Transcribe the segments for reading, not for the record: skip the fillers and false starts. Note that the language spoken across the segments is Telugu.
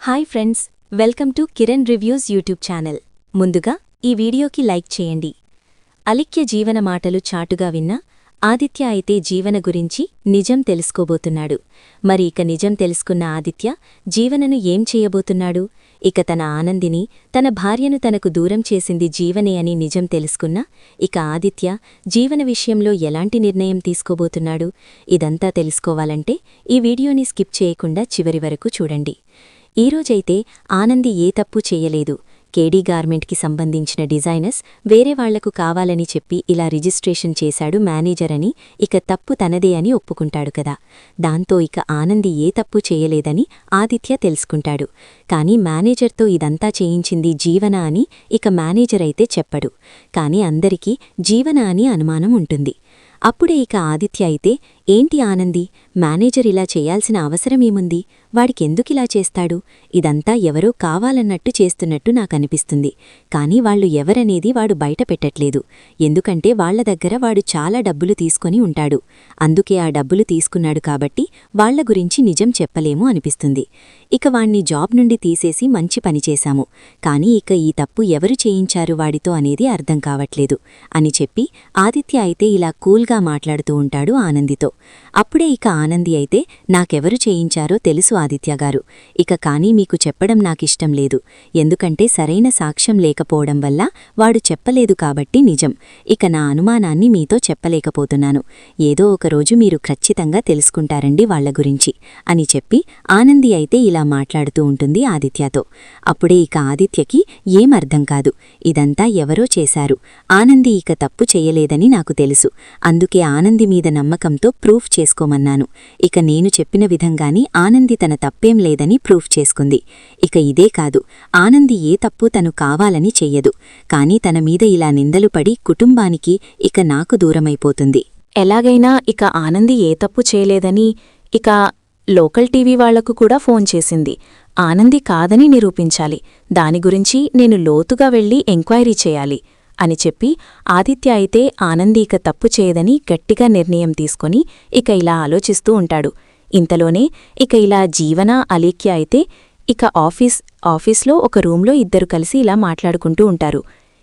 Hi friends, welcome to Kiran reviews YouTube channel. ముందుగా ఈ వీడియోకి లైక్ చేయండి. అలిఖ్య జీవన మాటలు చాటుగా విన్న ఆదిత్య అయితే జీవన గురించి నిజం తెలుసుకోబోతున్నాడు. మరి ఇక నిజం తెలుసుకున్న ఆదిత్య జీవనను ఏం చేయబోతున్నాడు? ఇక తన ఆనందిని, తన భార్యను తనకు దూరం చేసింది జీవనే అని నిజం తెలుసుకున్నా ఇక ఆదిత్య జీవన విషయంలో ఎలాంటి నిర్ణయం తీసుకోబోతున్నాడు? ఇదంతా తెలుసుకోవాలంటే ఈ వీడియోని స్కిప్ చేయకుండా చివరి వరకు చూడండి. ఈరోజైతే ఆనంది ఏ తప్పు చేయలేదు. కేడీ గార్మెంట్కి సంబంధించిన డిజైనర్స్ వేరే వాళ్లకు కావాలని చెప్పి ఇలా రిజిస్ట్రేషన్ చేశాడు మేనేజర్ అని, ఇక తప్పు తనదే అని ఒప్పుకుంటాడు కదా. దాంతో ఇక ఆనంది ఏ తప్పు చేయలేదని ఆదిత్య తెలుసుకుంటాడు. కానీ మేనేజర్తో ఇదంతా చేయించింది జీవన అని ఇక మేనేజర్ అయితే చెప్పడు. కానీ అందరికీ జీవన అని అనుమానం ఉంటుంది. అప్పుడే ఇక ఆదిత్య అయితే, ఏంటి ఆనంది, మేనేజర్ ఇలా చేయాల్సిన అవసరమేముంది? వాడికెందుకిలా చేస్తాడు? ఇదంతా ఎవరో కావాలన్నట్టు చేస్తున్నట్టు నాకనిపిస్తుంది. కానీ వాళ్లు ఎవరనేది వాడు బయట పెట్టట్లేదు. ఎందుకంటే వాళ్ల దగ్గర వాడు చాలా డబ్బులు తీసుకొని ఉంటాడు. అందుకే ఆ డబ్బులు తీసుకున్నాడు కాబట్టి వాళ్ల గురించి నిజం చెప్పలేము అనిపిస్తుంది. ఇక వాణ్ణి జాబ్ నుండి తీసేసి మంచి పనిచేశాము. కానీ ఇక ఈ తప్పు ఎవరు చేయించారు వాడితో అనేది అర్థం కావట్లేదు అని చెప్పి ఆదిత్య అయితే ఇలా కూల్గా మాట్లాడుతూ ఉంటాడు ఆనందితో. అప్పుడే ఇక ఆనంది అయితే, నాకెవరు చేయించారో తెలుసు ఆదిత్యగారు, ఇక కానీ మీకు చెప్పడం నాకిష్టం లేదు. ఎందుకంటే సరైన సాక్ష్యం లేకపోవడం వల్ల వాడు చెప్పలేదు కాబట్టి నిజం. ఇక నా అనుమానాన్ని మీతో చెప్పలేకపోతున్నాను. ఏదో ఒకరోజు మీరు ఖచ్చితంగా తెలుసుకుంటారండి వాళ్ల గురించి అని చెప్పి ఆనంది అయితే ఇలా మాట్లాడుతూ ఉంటుంది ఆదిత్యతో. అప్పుడే ఇక ఆదిత్యకి ఏమర్థం కాదు. ఇదంతా ఎవరో చేశారు. ఆనంది ఇక తప్పు చెయ్యలేదని నాకు తెలుసు. అందుకే ఆనంది మీద నమ్మకంతో ప్రూఫ్ చేసుకోమన్నాను. ఇక నేను చెప్పిన విధంగాని ఆనంది తన తప్పేం లేదని ప్రూఫ్ చేసుకుంది. ఇక ఇదే కాదు, ఆనంది ఏ తప్పు తను కావాలని చెయ్యదు. కానీ తన మీద ఇలా నిందలు పడి కుటుంబానికి ఇక నాకు దూరమైపోతుంది. ఎలాగైనా ఇక ఆనంది ఏ తప్పు చేయలేదని ఇక లోకల్ టీవీ వాళ్లకు కూడా ఫోన్ చేసింది. ఆనంది కాదని నిరూపించాలి. దాని గురించి నేను లోతుగా వెళ్లి ఎంక్వైరీ చేయాలి అని చెప్పి ఆదిత్య అయితే ఆనంది ఇక తప్పు చేయదని గట్టిగా నిర్ణయం తీసుకొని ఇక ఇలా ఆలోచిస్తూ ఉంటాడు. ఇంతలోనే ఇక ఇలా జీవన అలీఖ్య అయితే ఇక ఆఫీస్లో ఒక రూంలో ఇద్దరు కలిసి ఇలా మాట్లాడుకుంటూ ఉంటారు.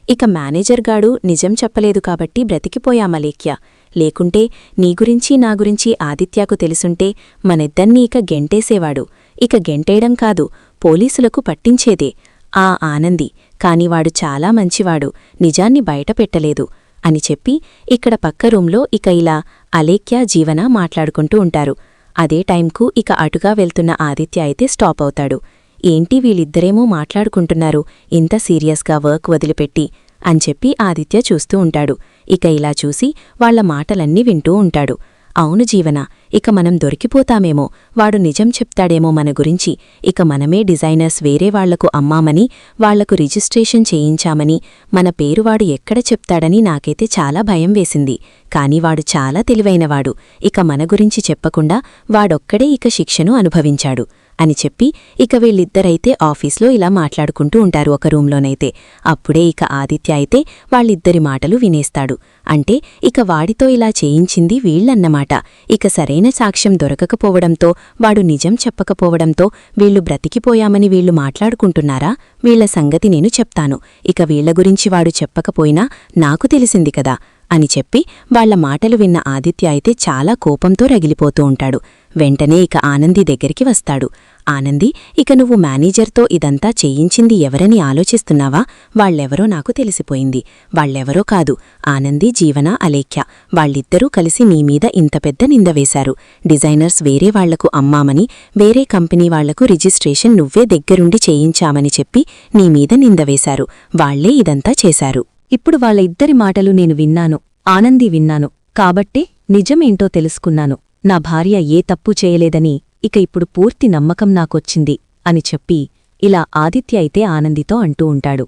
ఇక మేనేజర్ గాడు నిజం చెప్పలేదు కాబట్టి బ్రతికిపోయామలీఖ్య. లేకుంటే నీ గురించి నా గురించి ఆదిత్యకు తెలుసుంటే మనిద్దర్నీ ఇక గెంటేసేవాడు. ఇక గెంటేయడం కాదు, పోలీసులకు పట్టించేదే ఆ ఆనంది. కానివాడు చాలా మంచివాడు, నిజాన్ని బయటపెట్టలేదు అని చెప్పి ఇక్కడ పక్క రూంలో ఇక ఇలా అలేఖ్య జీవన మాట్లాడుకుంటూ ఉంటారు. అదే టైంకు ఇక అటుగా వెళ్తున్న ఆదిత్య అయితే స్టాప్ అవుతాడు. ఏంటి వీళ్ళిద్దరేమో మాట్లాడుకుంటున్నారు ఇంత సీరియస్గా వర్క్ వదిలిపెట్టి అని చెప్పి ఆదిత్య చూస్తూ ఉంటాడు. ఇక ఇలా చూసి వాళ్ల మాటలన్నీ వింటూ ఉంటాడు. అవును జీవన, ఇక మనం దొరికిపోతామేమో, వాడు నిజం చెప్తాడేమో మన గురించి. ఇక మనమే డిజైనర్స్ వేరే వాళ్లకు అమ్మామని, వాళ్లకు రిజిస్ట్రేషన్ చేయించామని మన పేరు వాడు ఎక్కడ చెప్తాడని నాకైతే చాలా భయం వేసింది. కాని వాడు చాలా తెలివైనవాడు. ఇక మన గురించి చెప్పకుండా వాడొక్కడే ఇక శిక్షను అనుభవించాడు అని చెప్పి ఇక వీళ్ళిద్దరైతే ఆఫీస్లో ఇలా మాట్లాడుకుంటూ ఉంటారు ఒక రూంలోనైతే. అప్పుడే ఇక ఆదిత్య అయితే వాళ్ళిద్దరి మాటలు వినేస్తాడు. అంటే ఇక వాడితో ఇలా చేయించింది వీళ్లన్నమాట. ఇక సరైన సాక్ష్యం దొరకకపోవడంతో, వాడు నిజం చెప్పకపోవడంతో వీళ్లు బ్రతికిపోయామని వీళ్లు మాట్లాడుకుంటున్నారా? వీళ్ల సంగతి నేను చెప్తాను. ఇక వీళ్ల గురించి వాడు చెప్పకపోయినా నాకు తెలిసింది కదా అని చెప్పి వాళ్ల మాటలు విన్న ఆదిత్య అయితే చాలా కోపంతో రగిలిపోతూ ఉంటాడు. వెంటనే ఇక ఆనంది దగ్గరికి వస్తాడు. ఆనంది, ఇక నువ్వు మేనేజర్తో ఇదంతా చేయించింది ఎవరని ఆలోచిస్తున్నావా? వాళ్లెవరో నాకు తెలిసిపోయింది. వాళ్లెవరో కాదు, ఆనంది, జీవన, అలేఖ్య. వాళ్ళిద్దరూ కలిసి నీ మీద ఇంత పెద్ద నింద వేశారు. డిజైనర్స్ వేరే వాళ్లకు అమ్మామని, వేరే కంపెనీ వాళ్లకు రిజిస్ట్రేషన్ నువ్వే దగ్గరుండి చేయించామని చెప్పి నీ మీద నింద వేశారు. వాళ్లే ఇదంతా చేశారు. ఇప్పుడు వాళ్ళ ఇద్దరి మాటలు నేను విన్నాను, ఆనంది విన్నాను. కాబట్టే నిజమేంటో తెలుసుకున్నాను. నా భార్య ఏ తప్పు చేయలేదని ఇక ఇప్పుడు పూర్తి నమ్మకం నాకొచ్చింది అని చెప్పి ఇలా ఆదిత్య అయితే ఆనందితో అంటూ ఉంటాడు.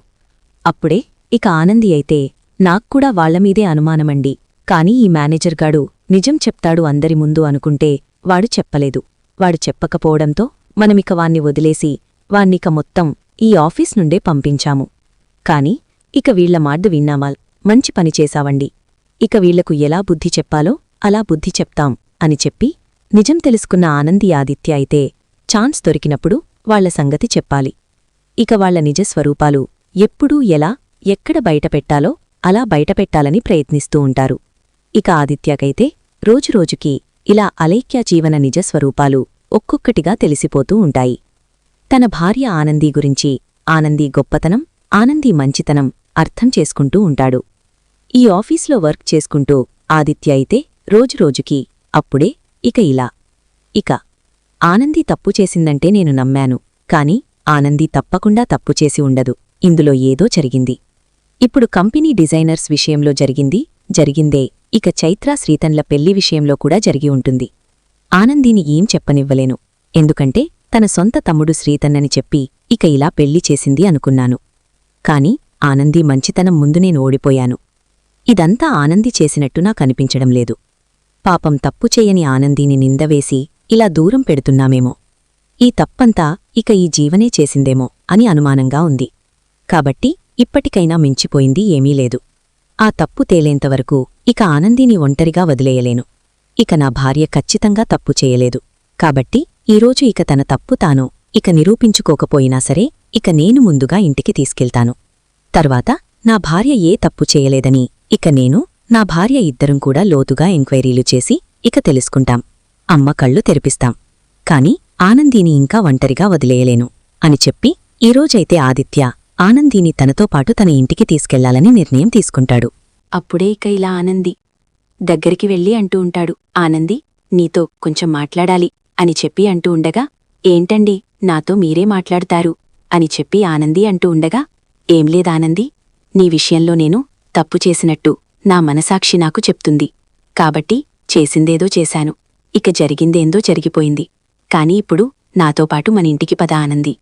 అప్పుడే ఇక ఆనంది అయితే, నాక్కూడా వాళ్లమీదే అనుమానమండి. కాని ఈ మేనేజర్గాడు నిజం చెప్తాడు అందరి ముందు అనుకుంటే వాడు చెప్పలేదు. వాడు చెప్పకపోవడంతో మనమిక వాణ్ణి వదిలేసి వాణ్ణిక మొత్తం ఈ ఆఫీస్ నుండే పంపించాము. కాని ఇక వీళ్ల మాట విన్నామాల్, మంచి పనిచేశావండి. ఇక వీళ్లకు ఎలా బుద్ధి చెప్పాలో అలా బుద్ధి చెప్తాం అని చెప్పి నిజం తెలుసుకున్న ఆనంది ఆదిత్య అయితే ఛాన్స్ దొరికినప్పుడు వాళ్ల సంగతి చెప్పాలి. ఇక వాళ్ల నిజస్వరూపాలు ఎప్పుడూ ఎలా ఎక్కడ బయటపెట్టాలో అలా బయటపెట్టాలని ప్రయత్నిస్తూ ఉంటారు. ఇక ఆదిత్యకైతే రోజురోజుకీ ఇలా అలైక్య జీవన నిజస్వరూపాలు ఒక్కొక్కటిగా తెలిసిపోతూ ఉంటాయి. తన భార్య ఆనందీ గురించి, ఆనందీ గొప్పతనం, ఆనందీ మంచితనం అర్థం చేసుకుంటూ ఉంటాడు. ఈ ఆఫీస్లో వర్క్ చేసుకుంటూ ఆదిత్య అయితే రోజురోజుకీ అప్పుడే ఇక ఆనందీ తప్పు చేసిందంటే నేను నమ్మాను, కాని ఆనందీ తప్పకుండా తప్పు చేసి ఉండదు, ఇందులో ఏదో జరిగింది. ఇప్పుడు కంపెనీ డిజైనర్స్ విషయంలో జరిగిందే ఇక చైత్రా శ్రీతన్ల పెళ్లి విషయంలో కూడా జరిగి ఉంటుంది. ఆనందీని ఏం చెప్పనివ్వలేను, ఎందుకంటే తన సొంత తమ్ముడు శ్రీతన్నని చెప్పి ఇక ఇలా పెళ్లి చేసింది అనుకున్నాను. కాని ఆనందీ మంచితనం ముందు నేను ఓడిపోయాను. ఇదంతా ఆనందీ చేసినట్టు నాకనిపించడం లేదు. పాపం తప్పు చేయని ఆనందీని నిందవేసి ఇలా దూరం పెడుతున్నామేమో, ఈ తప్పంతా ఇక ఈ జీవనే చేసిందేమో అని అనుమానంగా ఉంది. కాబట్టి ఇప్పటికైనా మించిపోయింది ఏమీ లేదు. ఆ తప్పు తేలేంతవరకు ఇక ఆనందీని ఒంటరిగా వదిలేయలేను. ఇక నా భార్య ఖచ్చితంగా తప్పు చేయలేదు, కాబట్టి ఈరోజు ఇక తన తప్పు తాను ఇక నిరూపించుకోకపోయినా సరే ఇక నేను ముందుగా ఇంటికి తీసుకెళ్తాను. తర్వాత నా భార్య ఏ తప్పు చేయలేదని ఇక నేను, నా భార్య ఇద్దరం కూడా లోతుగా ఎంక్వైరీలు చేసి ఇక తెలుసుకుంటాం. అమ్మ కళ్ళు తెరిపిస్తాం. కాని ఆనందీని ఇంకా ఒంటరిగా వదిలేయలేను అని చెప్పి ఈరోజైతే ఆదిత్య ఆనందీని తనతో పాటు తన ఇంటికి తీసుకెళ్లాలని నిర్ణయం తీసుకుంటాడు. అప్పుడే ఇక ఇలా ఆనంది దగ్గరికి వెళ్ళి అంటూ ఉంటాడు, ఆనంది నీతో కొంచెం మాట్లాడాలి అని చెప్పి అంటూ ఉండగా, ఏంటండి నాతో మీరే మాట్లాడతారు అని చెప్పి ఆనంది అంటూ ఉండగా, ఏం లేదానంది, నీ విషయంలో నేను తప్పు చేసినట్టు నా మనసాక్షి నాకు చెప్తుంది. కాబట్టి చేసిందేదో చేశాను, ఇక జరిగిందేందో జరిగిపోయింది. కాని ఇప్పుడు నాతో పాటు మన ఇంటికి పద ఆనంది.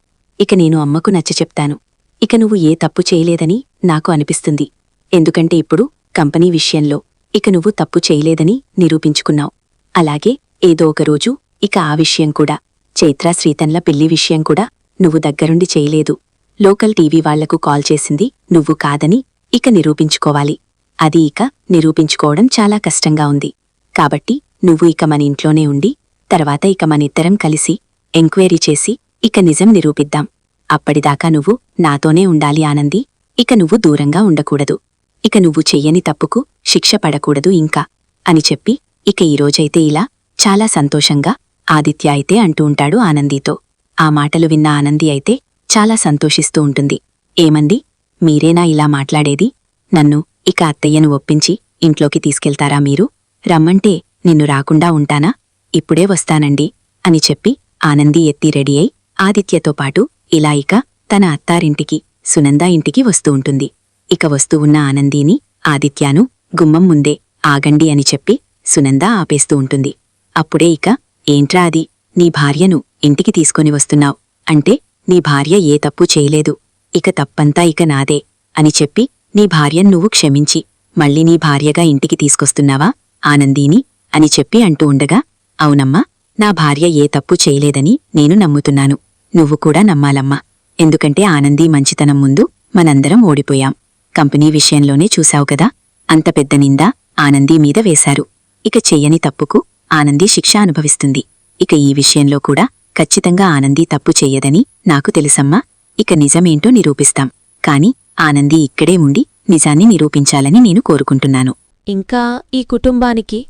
ఇక నేను అమ్మకు నచ్చచెప్తాను. ఇక నువ్వు ఏ తప్పు చేయలేదని నాకు అనిపిస్తుంది. ఎందుకంటే ఇప్పుడు కంపెనీ విషయంలో ఇక నువ్వు తప్పు చేయలేదని నిరూపించుకున్నావు. అలాగే ఏదో ఒకరోజు ఇక ఆ విషయం కూడా, చైత్రా శ్రీతన్ల పెళ్లి విషయం కూడా నువ్వు దగ్గరుండి చేయలేదు. లోకల్ టీవీ వాళ్లకు కాల్ చేసింది నువ్వు కాదని ఇక నిరూపించుకోవాలి. అది ఇక నిరూపించుకోవడం చాలా కష్టంగా ఉంది. కాబట్టి నువ్వు ఇక మన ఇంట్లోనే ఉండి తర్వాత ఇక మనిద్దరం కలిసి ఎంక్వైరీ చేసి ఇక నిజం నిరూపిద్దాం. అప్పటిదాకా నువ్వు నాతోనే ఉండాలి ఆనంది. ఇక నువ్వు దూరంగా ఉండకూడదు. ఇక నువ్వు చెయ్యని తప్పుకు శిక్ష పడకూడదు ఇంకా అని చెప్పి ఇక ఈరోజైతే ఇలా చాలా సంతోషంగా ఆదిత్య అయితే అంటూ ఉంటాడు ఆనందీతో. ఆ మాటలు విన్న ఆనంది అయితే చాలా సంతోషిస్తూ ఉంటుంది. ఏమండి, మీరేనా ఇలా మాట్లాడేది? నన్ను ఇక అత్తయ్యను ఒప్పించి ఇంట్లోకి తీసుకెళ్తారా మీరు? రమ్మంటే నిన్ను రాకుండా ఉంటానా? ఇప్పుడే వస్తానండి అని చెప్పి ఆనంది ఎత్తి రెడీ అయి ఆదిత్యతో పాటు ఇలా ఇక తన అత్తారింటికి, సునంద ఇంటికి వస్తూ ఉంటుంది. ఇక వస్తూ ఉన్న ఆనందీని ఆదిత్యాను గుమ్మం ముందే ఆగండి అని చెప్పి సునంద ఆపేస్తూ ఉంటుంది. అప్పుడే ఇక, ఏంట్రా అది, నీ భార్యను ఇంటికి తీసుకొని వస్తున్నావ్ అంటే నీ భార్య ఏ తప్పు చేయలేదు, ఇక తప్పంతా ఇక నాదే అని చెప్పి నీ భార్యను నువ్వు క్షమించి మళ్ళీ నీ భార్యగా ఇంటికి తీసుకొస్తున్నావా ఆనందీని అని చెప్పి అంటూ ఉండగా, అవునమ్మా, నా భార్య ఏ తప్పు చేయలేదని నేను నమ్ముతున్నాను. నువ్వు కూడా నమ్మాలమ్మా. ఎందుకంటే ఆనందీ మంచితనం ముందు మనందరం ఓడిపోయాం. కంపెనీ విషయంలోనే చూశావు కదా, అంత పెద్ద నింద ఆనందీ మీద వేశారు. ఇక చెయ్యని తప్పుకు ఆనందీ శిక్ష అనుభవిస్తుంది. ఇక ఈ విషయంలో కూడా ఖచ్చితంగా ఆనందీ తప్పు చెయ్యదని నాకు తెలుసమ్మా. ఇక నిజమేంటో నిరూపిస్తాం. కాని ఆనందీ ఇక్కడే ఉండి నిజాన్ని నిరూపించాలని నేను కోరుకుంటున్నాను. ఇంకా ఈ కుటుంబానికి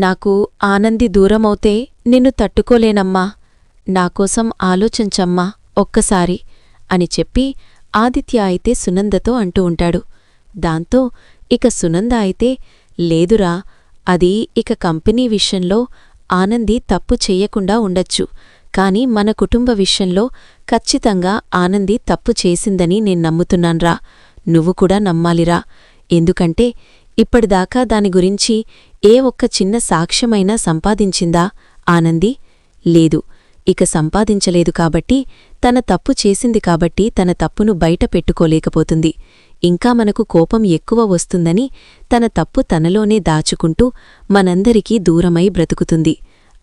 నాకు ఆనంది దూరమవుతే నిన్ను తట్టుకోలేనమ్మా. నాకోసం ఆలోచించమ్మా ఒక్కసారి అని చెప్పి ఆదిత్య అయితే సునందతో అంటూ ఉంటాడు. దాంతో ఇక సునంద అయితే, లేదురా, అది ఇక కంపెనీ విషయంలో ఆనంది తప్పు చెయ్యకుండా ఉండొచ్చు, కాని మన కుటుంబ విషయంలో ఖచ్చితంగా ఆనంది తప్పు చేసిందని నేను నమ్ముతున్నాన్రా. నువ్వు కూడా నమ్మాలిరా. ఎందుకంటే ఇప్పటిదాకా దాని గురించి ఏ ఒక్క చిన్న సాక్ష్యమైనా సంపాదించిందా ఆనంది? లేదు. ఇక సంపాదించలేదు కాబట్టి, తన తప్పు చేసింది కాబట్టి తన తప్పును బయట పెట్టుకోలేకపోతుంది. ఇంకా మనకు కోపం ఎక్కువ వస్తుందని తన తప్పు తనలోనే దాచుకుంటూ మనందరికీ దూరమై బ్రతుకుతుంది.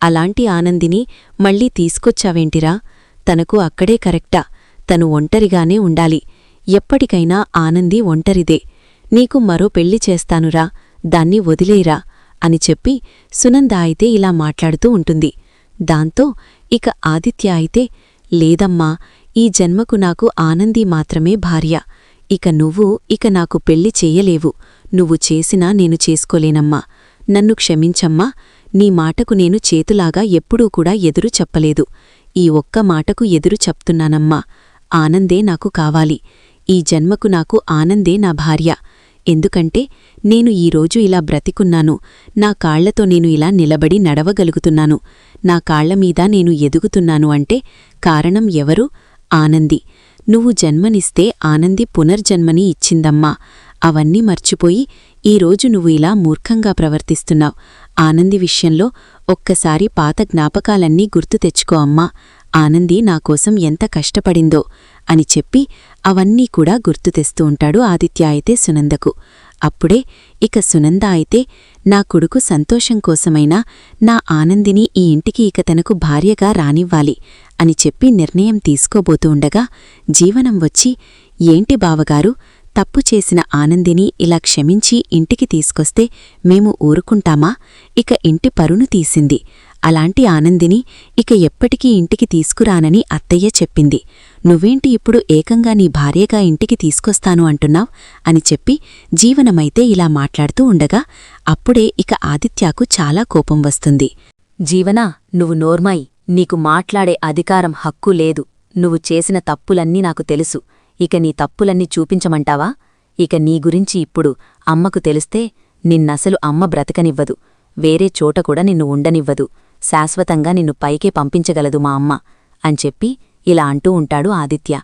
అలాంటి ఆనందిని మళ్ళీ తీసుకొచ్చావేంటిరా? తనకు అక్కడే కరెక్టా? తను ఒంటరిగానే ఉండాలి. ఎప్పటికైనా ఆనంది ఒంటరిదే. నీకు మరో పెళ్లి చేస్తానురా, దాన్ని వదిలేరా అని చెప్పి సునంద అయితే ఇలా మాట్లాడుతూ ఉంటుంది. దాంతో ఇక ఆదిత్య అయితే, లేదమ్మా, ఈ జన్మకు నాకు ఆనంది మాత్రమే భార్య. ఇక నాకు పెళ్లి చెయ్యలేవు. నువ్వు చేసినా నేను చేసుకోలేనమ్మా. నన్ను క్షమించమ్మా. నీ మాటకు నేను చేతులాగా ఎప్పుడూ కూడా ఎదురు చెప్పలేదు. ఈ ఒక్క మాటకు ఎదురు చెప్తున్నానమ్మా. ఆనందే నాకు కావాలి. ఈ జన్మకు నాకు ఆనందే నా భార్య. ఎందుకంటే నేను ఈరోజు ఇలా బ్రతికున్నాను. నా కాళ్లతో నేను ఇలా నిలబడి నడవగలుగుతున్నాను. నా కాళ్లమీద నేను ఎదుగుతున్నాను అంటే కారణం ఎవరు? ఆనంది. నువ్వు జన్మనిస్తే ఆనంది పునర్జన్మని ఇచ్చిందమ్మా. అవన్నీ మర్చిపోయి ఈరోజు నువ్వు ఇలా మూర్ఖంగా ప్రవర్తిస్తున్నావు. ఆనంది విషయంలో ఒక్కసారి పాత జ్ఞాపకాలన్నీ గుర్తు తెచ్చుకో అమ్మా. ఆనంది నాకోసం ఎంత కష్టపడిందో అని చెప్పి అవన్నీ కూడా గుర్తు తెస్తూ ఉంటాడు ఆదిత్య అయితే సునందకు. అప్పుడే ఇక సునంద అయితే నా కొడుకు సంతోషం కోసమైనా నా ఆనందిని ఈ ఇంటికి ఇక తనకు భార్యగా రానివ్వాలి అని చెప్పి నిర్ణయం తీసుకోబోతూ ఉండగా జీవనం వచ్చి, ఏంటి బావగారు, తప్పు చేసిన ఆనందిని ఇలా క్షమించి ఇంటికి తీసుకొస్తే మేము ఊరుకుంటామా? ఇక ఇంటి పరును తీసింది. అలాంటి ఆనందిని ఇక ఎప్పటికీ ఇంటికి తీసుకురానని అత్తయ్య చెప్పింది. నువ్వేంటి ఇప్పుడు ఏకంగా నీ భార్యగా ఇంటికి తీసుకొస్తాను అంటున్నావ్ అని చెప్పి జీవనమైతే ఇలా మాట్లాడుతూ ఉండగా అప్పుడే ఇక ఆదిత్యకు చాలా కోపం వస్తుంది. జీవనా, నువ్వు నోర్మాయి. నీకు మాట్లాడే అధికారం, హక్కు లేదు. నువ్వు చేసిన తప్పులన్నీ నాకు తెలుసు. ఇక నీ తప్పులన్నీ చూపించమంటావా? ఇక నీ గురించి ఇప్పుడు అమ్మకు తెలిస్తే నిన్నసలు అమ్మ బ్రతకనివ్వదు. వేరే చోట కూడా నిన్ను ఉండనివ్వదు. శాశ్వతంగా నిన్ను పైకే పంపించగలదు మా అమ్మ అని చెప్పి ఇలా అంటూ ఉంటాడు ఆదిత్య.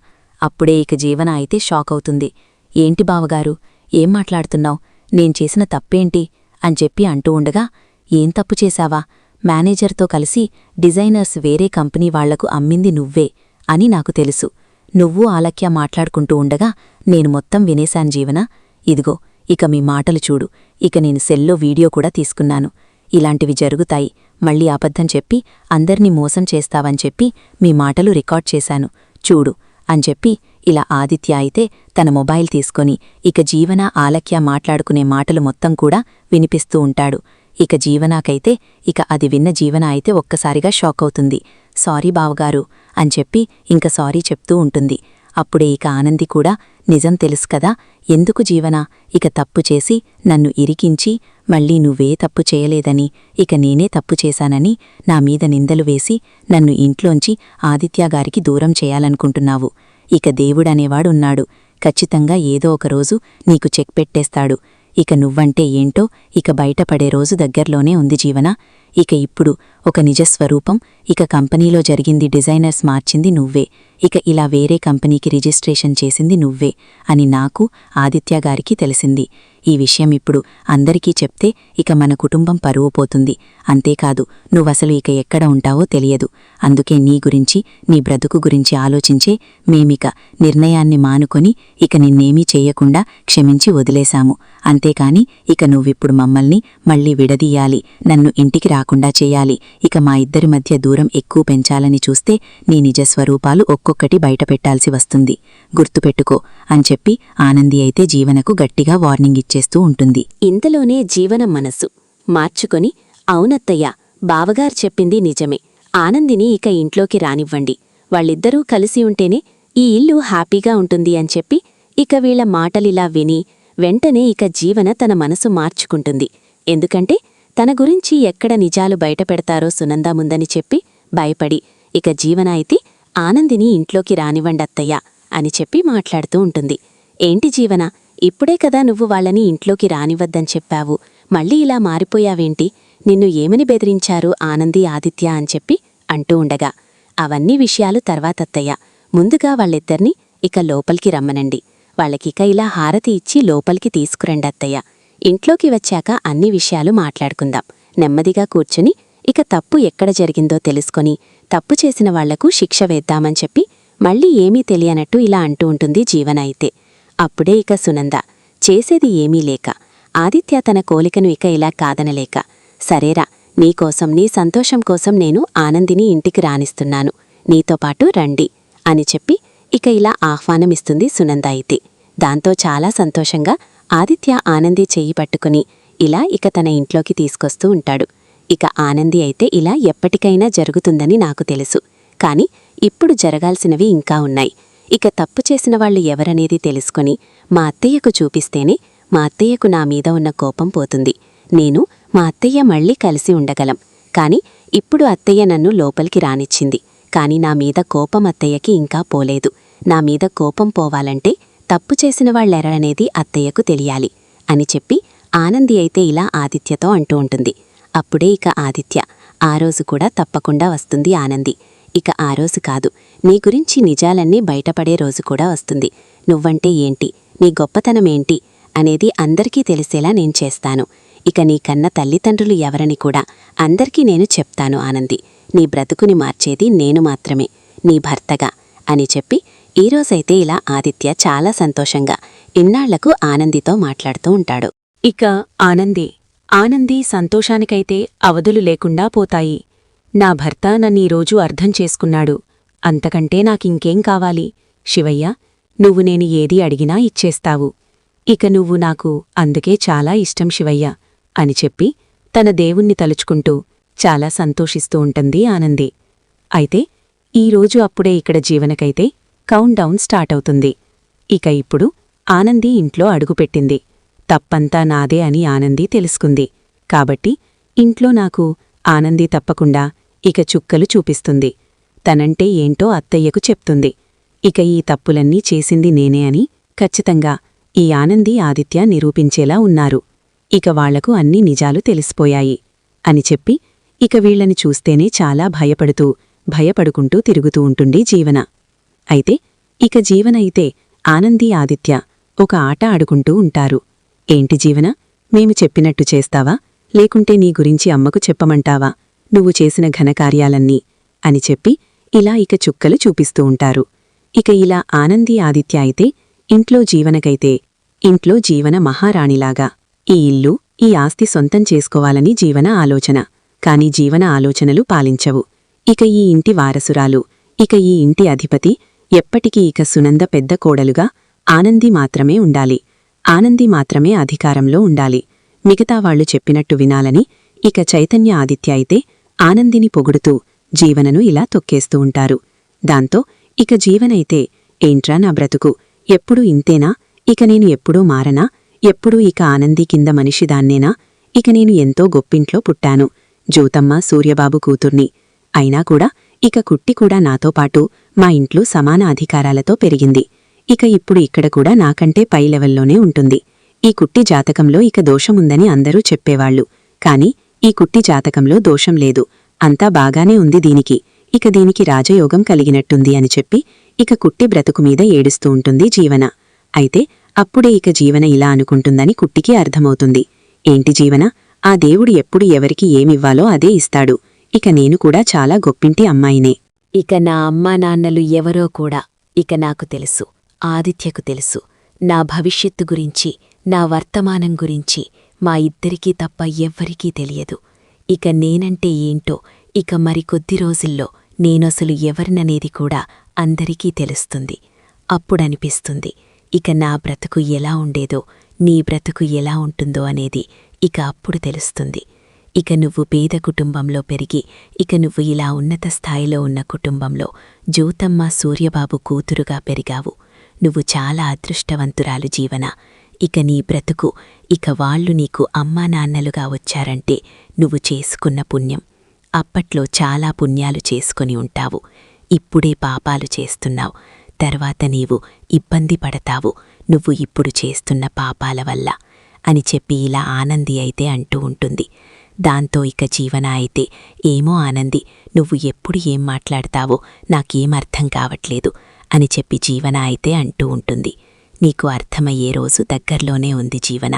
అప్పుడే ఇక జీవన అయితే షాకవుతుంది. ఏంటి బావగారు, ఏం మాట్లాడుతున్నావ్? నేను చేసిన తప్పేంటి అని చెప్పి అంటూ ఉండగా, ఏం తప్పు చేశావా? మేనేజర్తో కలిసి డిజైనర్స్ వేరే కంపెనీ వాళ్లకు అమ్మింది నువ్వే అని నాకు తెలుసు. నువ్వు ఆలక్య మాట్లాడుకుంటూ ఉండగా నేను మొత్తం వినేశాను జీవన. ఇదిగో ఇక మీ మాటలు చూడు. ఇక నేను సెల్లో వీడియో కూడా తీసుకున్నాను. ఇలాంటివి జరుగుతాయి. మళ్ళీ అబద్ధం చెప్పి అందర్నీ మోసం చేస్తావని చెప్పి మీ మాటలు రికార్డ్ చేశాను చూడు అని చెప్పి ఇలా ఆదిత్య అయితే తన మొబైల్ తీసుకొని ఇక జీవన ఆలక్య మాట్లాడుకునే మాటలు మొత్తం కూడా వినిపిస్తూ ఉంటాడు. ఇక జీవనాకైతే ఇక అది విన్న జీవన అయితే ఒక్కసారిగా షాకవుతుంది. సారీ బావగారు అని చెప్పి ఇంక సారీ చెప్తూ ఉంటుంది. అప్పుడే ఇక ఆనంది కూడా నిజం తెలుసు కదా, ఎందుకు జీవన ఇక తప్పు చేసి నన్ను ఇరికించి మళ్ళీ నువ్వే తప్పు చేయలేదని, ఇక నేనే తప్పు చేశానని నా మీద నిందలు వేసి నన్ను ఇంట్లోంచి ఆదిత్యగారికి దూరం చేయాలనుకుంటున్నావు. ఇక దేవుడనేవాడున్నాడు. ఖచ్చితంగా ఏదో ఒకరోజు నీకు చెక్ పెట్టేస్తాడు. ఇక నువ్వంటే ఏంటో ఇక బయటపడే రోజు దగ్గర్లోనే ఉంది జీవన. ఇక ఇప్పుడు ఒక నిజస్వరూపం. ఇక కంపెనీలో జరిగింది డిజైనర్స్ మార్చింది నువ్వే. ఇక ఇలా వేరే కంపెనీకి రిజిస్ట్రేషన్ చేసింది నువ్వే అని నాకు ఆదిత్యగారికి తెలిసింది. ఈ విషయం ఇప్పుడు అందరికీ చెప్తే ఇక మన కుటుంబం పరువు పోతుంది. అంతేకాదు నువ్వసలు ఇక ఎక్కడ ఉంటావో తెలియదు. అందుకే నీ గురించి, నీ బ్రతుకు గురించి ఆలోచించే మేమిక నిర్ణయాన్ని మానుకొని ఇక నిన్నేమీ చెయ్యకుండా క్షమించి వదిలేశాము. అంతేకాని ఇక నువ్విప్పుడు మమ్మల్ని మళ్ళీ విడదీయాలి, నన్ను ఇంటికి రాకుండా చెయ్యాలి, ఇక మా ఇద్దరి మధ్య దూరం ఎక్కువ పెంచాలని చూస్తే నీ నిజస్వరూపాలు ఒక్కొక్కటి బయటపెట్టాల్సి వస్తుంది. గుర్తుపెట్టుకో అని చెప్పి ఆనంది అయితే జీవనకు గట్టిగా వార్నింగ్ ఇచ్చేస్తూ ఉంటుంది. ఇంతలోనే జీవనం మనసు మార్చుకొని, అవునత్తయ్య, బావగారు చెప్పింది నిజమే. ఆనందిని ఇక ఇంట్లోకి రానివ్వండి. వాళ్ళిద్దరూ కలిసి ఉంటేనే ఈ ఇల్లు హ్యాపీగా ఉంటుంది అని చెప్పి ఇక వీళ్ల మాటలిలా విని వెంటనే ఇక జీవన తన మనసు మార్చుకుంటుంది. ఎందుకంటే తన గురించి ఎక్కడ నిజాలు బయటపెడతారో సునంద ముందని చెప్పి భయపడి ఇక జీవన అయితే ఆనందిని ఇంట్లోకి రానివ్వండత్తయ్య అని చెప్పి మాట్లాడుతూ ఉంటుంది. ఏంటి జీవన, ఇప్పుడే కదా నువ్వు వాళ్ళని ఇంట్లోకి రానివ్వద్దని చెప్పావు, మళ్ళీ ఇలా మారిపోయావేంటి? నిన్ను ఏమని బెదిరించారు ఆనంది, ఆదిత్య అని చెప్పి అంటూ ఉండగా, అవన్నీ విషయాలు తర్వాతత్తయ్య, ముందుగా వాళ్ళిద్దరినీ ఇక లోపలికి రమ్మనండి. వాళ్ళకిక ఇలా హారతి ఇచ్చి లోపలికి తీసుకురండి అత్తయ్య. ఇంట్లోకి వచ్చాక అన్ని విషయాలు మాట్లాడుకుందాం. నెమ్మదిగా కూర్చుని ఇక తప్పు ఎక్కడ జరిగిందో తెలుసుకొని తప్పు చేసిన వాళ్లకు శిక్ష వేద్దామని చెప్పి మళ్ళీ ఏమీ తెలియనట్టు ఇలా అంటూ ఉంటుంది జీవన అయితే. అప్పుడే ఇక సునంద చేసేది ఏమీ లేక, ఆదిత్య తన కోలికను ఇక ఇలా కాదనలేక, సరేరా, నీకోసం, నీ సంతోషం కోసం నేను ఆనందిని ఇంటికి రానిస్తున్నాను, నీతో పాటు రండి అని చెప్పి ఇక ఇలా ఆహ్వానమిస్తుంది సునంద అయితే. దాంతో చాలా సంతోషంగా ఆదిత్య ఆనంది చెయ్యి పట్టుకుని ఇలా ఇక తన ఇంట్లోకి తీసుకొస్తూ ఉంటాడు. ఇక ఆనంది అయితే ఇలా ఎప్పటికైనా జరుగుతుందని నాకు తెలుసు, కాని ఇప్పుడు జరగాల్సినవి ఇంకా ఉన్నాయి. ఇక తప్పు చేసిన వాళ్ళు ఎవరనేది తెలుసుకొని మా అత్తయ్యకు చూపిస్తేనే మా అత్తయ్యకు నా మీద ఉన్న కోపం పోతుంది. నేను మా అత్తయ్య మళ్ళీ కలిసి ఉండగలం. కాని ఇప్పుడు అత్తయ్య నన్ను లోపలికి రానిచ్చింది. కాని నా మీద కోపం అత్తయ్యకి ఇంకా పోలేదు. నా మీద కోపం పోవాలంటే తప్పు చేసిన వాళ్ళెవరనేది అత్తయ్యకు తెలియాలి అని చెప్పి ఆనంది అయితే ఇలా ఆదిత్యతో అంటూ ఉంటుంది. అప్పుడే ఇక ఆదిత్య, ఆ రోజు కూడా తప్పకుండా వస్తుంది ఆనంది. ఇక ఆ రోజు కాదు, నీ గురించి నిజాలన్నీ బయటపడే రోజు కూడా వస్తుంది. నువ్వంటే ఏంటి, నీ గొప్పతనమేంటి అనేది అందరికీ తెలిసేలా నేను చేస్తాను. ఇక నీ కన్న తల్లిదండ్రులు ఎవరని కూడా అందరికీ నేను చెప్తాను ఆనంది. నీ బ్రతుకుని మార్చేది నేను మాత్రమే, నీ భర్తగా అని చెప్పి ఈరోజైతే ఇలా ఆదిత్య చాలా సంతోషంగా ఇన్నాళ్లకు ఆనందితో మాట్లాడుతూ ఉంటాడు. ఇక ఆనంది సంతోషానికైతే అవధులు లేకుండా పోతాయి. నా భర్త నన్నీరోజు అర్థం చేసుకున్నాడు. అంతకంటే నాకింకేం కావాలి? శివయ్య, నువ్వు నేను ఏది అడిగినా ఇచ్చేస్తావు. ఇక నువ్వు నాకు అందుకే చాలా ఇష్టం శివయ్య అని చెప్పి తన దేవుణ్ణి తలుచుకుంటూ చాలా సంతోషిస్తూ ఉంటుంది ఆనంది. అయితే ఈరోజు అప్పుడే ఇక్కడ జీవనకైతే కౌంట్ డౌన్ స్టార్ట్ అవుతుంది. ఇక ఇప్పుడు ఆనంది ఇంట్లో అడుగుపెట్టింది. తప్పంతా నాదే అని ఆనంది తెలుసుకుంది. కాబట్టి ఇంట్లో నాకు ఆనంది తప్పకుండా ఇక చుక్కలు చూపిస్తుంది. తనంటే ఏంటో అత్తయ్యకు చెప్తుంది. ఇక ఈ తప్పులన్నీ చేసింది నేనే అని ఖచ్చితంగా ఈ ఆనంది ఆదిత్య నిరూపించేలా ఉన్నారు. ఇక వాళ్లకు అన్ని నిజాలు తెలిసిపోయాయి అని చెప్పి ఇక వీళ్లని చూస్తేనే చాలా భయపడుకుంటూ తిరుగుతూ ఉంటుంది జీవన. అయితే ఇక జీవన అయితే ఆనంది ఆదిత్య ఒక ఆట ఆడుకుంటూ ఉంటారు. ఏంటి జీవన, మేము చెప్పినట్టు చేస్తావా, లేకుంటే నీ గురించి అమ్మకు చెప్పమంటావా, నువ్వు చేసిన ఘనకార్యాలన్నీ అని చెప్పి ఇలా ఇక చుక్కలు చూపిస్తూ ఉంటారు. ఇక ఇలా ఆనంది ఆదిత్య అయితే ఇంట్లో జీవన మహారాణిలాగా ఈ ఇల్లు, ఈ ఆస్తి సొంతం చేసుకోవాలని జీవన ఆలోచన. కాని జీవన ఆలోచనలు పాలించవు. ఇక ఈ ఇంటి వారసురాలు, ఇక ఈ ఇంటి అధిపతి ఎప్పటికీ ఇక సునంద పెద్ద కోడలుగా ఆనంది మాత్రమే ఉండాలి. ఆనంది మాత్రమే అధికారంలో ఉండాలి. మిగతా వాళ్లు చెప్పినట్టు వినాలని ఇక చైతన్య ఆదిత్య అయితే ఆనందిని పొగుడుతూ జీవనను ఇలా తొక్కేస్తూ ఉంటారు. దాంతో ఇక జీవనైతే, ఏంట్రా నా బ్రతుకు, ఎప్పుడూ ఇంతేనా, ఇక నేను ఎప్పుడూ మారనా, ఎప్పుడూ ఇక ఆనంది కింద మనిషిదాన్నేనా, ఇక నేను ఎంతో గొప్పింట్లో పుట్టాను, జూతమ్మ సూర్యబాబు కూతుర్ని, అయినా కూడా ఇక కుట్టి కూడా నాతో పాటు మా ఇంట్లో సమాన అధికారాలతో పెరిగింది. ఇక ఇప్పుడు ఇక్కడ కూడా నాకంటే పై లెవెల్లోనే ఉంటుంది. ఈ కుట్టి జాతకంలో ఇక దోషముందని అందరూ చెప్పేవాళ్లు. కాని ఈ కుట్టి జాతకంలో దోషం లేదు, అంతా బాగానే ఉంది దీనికి, ఇక దీనికి రాజయోగం కలిగినట్టుంది అని చెప్పి ఇక కుట్టి బ్రతుకుమీద ఏడుస్తూ ఉంటుంది జీవన. అయితే అప్పుడే ఇక జీవన ఇలా అనుకుంటుందని కుట్టికి అర్థమవుతుంది. ఏంటి జీవన, ఆ దేవుడు ఎప్పుడు ఎవరికి ఏమివ్వాలో అదే ఇస్తాడు. ఇక నేను కూడా చాలా గొప్పింటి అమ్మాయినే. ఇక నా అమ్మా నాన్నలు ఎవరో కూడా ఇక నాకు తెలుసు, ఆదిత్యకు తెలుసు. నా భవిష్యత్తు గురించి, నా వర్తమానం గురించి మా ఇద్దరికీ తప్ప ఎవ్వరికీ తెలియదు. ఇక నేనంటే ఏంటో ఇక మరికొద్ది రోజుల్లో నేనసలు ఎవరిననేది కూడా అందరికీ తెలుస్తుంది. అప్పుడనిపిస్తుంది ఇక నా బ్రతుకు ఎలా ఉండేదో, నీ బ్రతుకు ఎలా ఉంటుందో అనేది ఇక అప్పుడు తెలుస్తుంది. ఇక నువ్వు పేద కుటుంబంలో పెరిగి ఇక నువ్వు ఇలా ఉన్నత స్థాయిలో ఉన్న కుటుంబంలో జ్యోతమ్మ సూర్యబాబు కూతురుగా పెరిగావు. నువ్వు చాలా అదృష్టవంతురాలు జీవన. ఇక నీ బ్రతుకు, ఇక వాళ్ళు నీకు అమ్మా నాన్నలుగా వచ్చారంటే నువ్వు చేసుకున్న పుణ్యం. అప్పట్లో చాలా పుణ్యాలు చేసుకొని ఉంటావు, ఇప్పుడే పాపాలు చేస్తున్నావు. తర్వాత నీవు ఇబ్బంది పడతావు నువ్వు ఇప్పుడు చేస్తున్న పాపాల వల్ల అని చెప్పి ఇలా ఆనంది అయితే అంటూ ఉంటుంది. దాంతో ఇక జీవన అయితే, ఏమో ఆనంది, నువ్వు ఎప్పుడు ఏం మాట్లాడతావో నాకేమర్థం కావట్లేదు అని చెప్పి జీవన అయితే అంటూ ఉంటుంది. నీకు అర్థమయ్యే రోజు దగ్గర్లోనే ఉంది జీవన,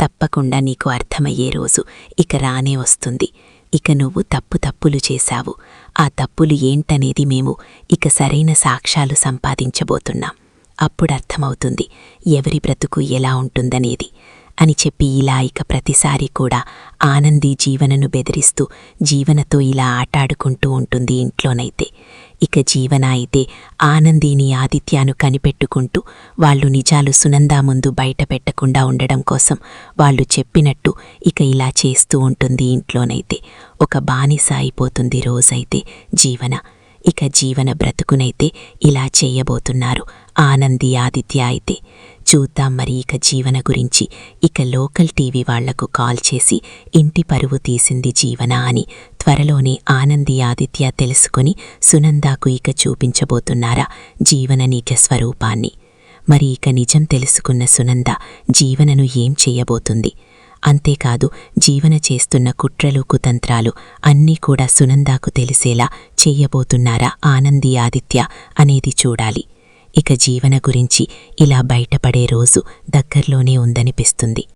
తప్పకుండా నీకు అర్థమయ్యే రోజు ఇక రానే వస్తుంది. ఇక నువ్వు తప్పులు చేశావు, ఆ తప్పులు ఏంటనేది మేము ఇక సరైన సాక్ష్యాలు సంపాదించబోతున్నాం. అప్పుడర్థమవుతుంది ఎవరి బ్రతుకు ఎలా ఉంటుందనేది అని చెప్పి ఇలా ఇక ప్రతిసారి కూడా ఆనంది జీవనను బెదిరిస్తూ జీవనతో ఇలా ఆటాడుకుంటూ ఉంటుంది ఇంట్లోనైతే. ఇక జీవన అయితే ఆనందిని ఆదిత్యాను కనిపెట్టుకుంటూ వాళ్ళు నిజాలు సునందా ముందు బయట పెట్టకుండా ఉండడం కోసం వాళ్ళు చెప్పినట్టు ఇక ఇలా చేస్తూ ఉంటుంది ఇంట్లోనైతే. ఒక బానిస అయిపోతుంది రోజైతే జీవన. ఇక జీవన బ్రతుకునైతే ఇలా చెయ్యబోతున్నారు ఆనంది ఆదిత్య అయితే. చూద్దాం మరి ఇక జీవన గురించి. ఇక లోకల్ టీవీ వాళ్లకు కాల్ చేసి ఇంటి పరువు తీసింది జీవన అని త్వరలోనే ఆనంది ఆదిత్య తెలుసుకొని సునందాకు ఇక చూపించబోతున్నారా జీవన నిజ స్వరూపాన్ని. మరి ఇక నిజం తెలుసుకున్న సునంద జీవనను ఏం చెయ్యబోతుంది? అంతేకాదు జీవన చేస్తున్న కుట్రలు కుతంత్రాలు అన్నీ కూడా సునందాకు తెలిసేలా చెయ్యబోతున్నారా ఆనంది ఆదిత్య అనేది చూడాలి. ఇక జీవన గురించి ఇలా బయటపడే రోజు దగ్గర్లోనే ఉందనిపిస్తుంది.